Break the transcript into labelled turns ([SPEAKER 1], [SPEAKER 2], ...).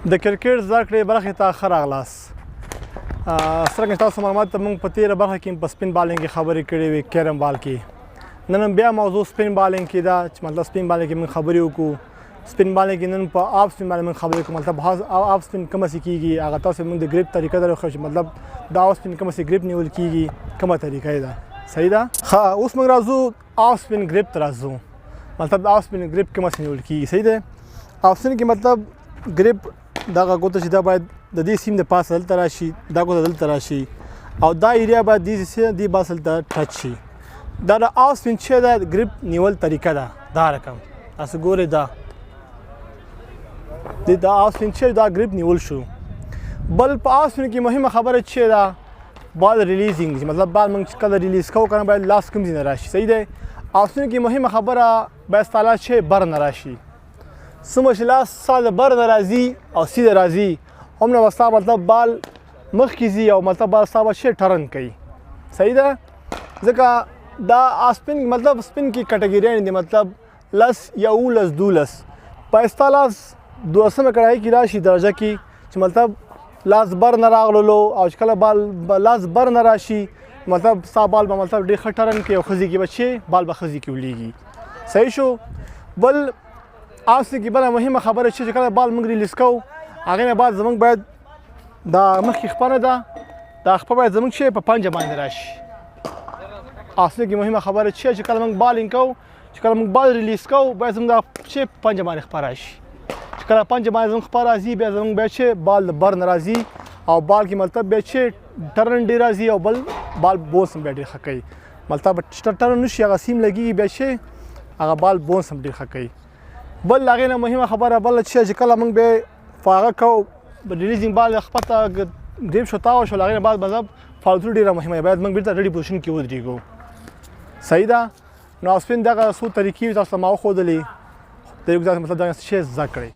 [SPEAKER 1] د کرکټ زده کړې برخې ته ښه راغلاست. څرنګه تاسو معلومات ته موږ په تېره برخه کې په سپین بالینګ کې خبرې کړې وې، کیرم بال کې. نن بیا موضوع سپین بالینګ کې ده چې مطلب سپین بالینګ کې موږ خبرې وکړو. سپین بالینګ کې نن په آف سپین باندې موږ خبرې وکړو. مطلب آف سپین کومه څه کېږي، هغه تاسو موږ د ګریپ طریقه درښو چې مطلب د آف سپین کومه څه ګریپ نیول کېږي، کومه طریقه یې ده. صحیح ده؟ ښه، اوس موږ راځو آف سپین ګریپ ته راځو. مطلب د آف سپین ګریپ کومه څه نیول کېږي. صحیح ده؟ آف سپین کې مطلب ګریپ دغه ګوته چې دا باید د دې سیم د پاسه دلته راشي، دا ګوته دلته راشي او دا ایریا باید دې باس دلته ټچ شي. دا د آف سپین چې ده ګریپ نیول طریقه ده. دا رقم تاسو ګورئ، دا د آف سپین چې دا ګریپ نیول شو. بل په آف سپین کې مهمه خبره چې ده بال ریلیزینګ، مطلب بال موږ کله ریلیز کوو کنه باید لاس کوم ځای نه راشي. صحیح دی؟ آف سپین کې مهمه خبره باید ستا لاس چې بر نه راشي. څومره چې لاس ستا د بر نه راځي او سیده راځي هومره به ستا مطلب بال مخکې ځي او مطلب بال ستا به چې ټرن کوي. صحیح ده؟ ځکه دا سپین مطلب سپین کې کټګریانې دي، مطلب 10 یا 11 12 په ستا لاس 200مه کړایي کې راشي درجه کې چې مطلب لاس بر نه راغللو او چې کله بال لاس بر نه راشي مطلب ستا بال به مطلب ډېر ښه ټرن کوي او ښځې کې به چې بال به ښځې کې ولیږي. صحیح شو؟ بل آف کې بله مهمه خبره چې کله بال موږ ریلیز کوو هغې نه بعد زموږ باید دا مخکې خپه نه ده، دا خپه باید زموږ چې په پنجه باندې راشي. آف کې مهمه خبره چې کله موږ بالینګ کوو، چې کله موږ بال ریلیز کوو باید زموږ دا چې په پنجه باندې خپه راشي. چې کله پنجه باندې زموږ خپه راځي بیا زموږ بیا چې بال د بر نه راځي او بال کې مطلب بیا چې ټرن ډېر راځي او بل بال بونس هم بیا ډېر ښه کوي. مطلب ټرن نه شي هغه سیم لګېږي بیا چې هغه بال بونس هم ډېر ښه کوي. بل هغې نه مهمه خبره بله چې کله موږ بیا هغه کوو ریلیزینګ بال خپته ګریپ شو تاوه شو، هغې نه بعد مطلب فالتو ډېره مهمه ده، باید موږ بېرته ریډي پوزیشن کې ودرېږو. صحیح ده؟ نو سپین دغه څو طریقې تاسو ته ما وښودلې، د یو مطلب دغه څه زده کړئ.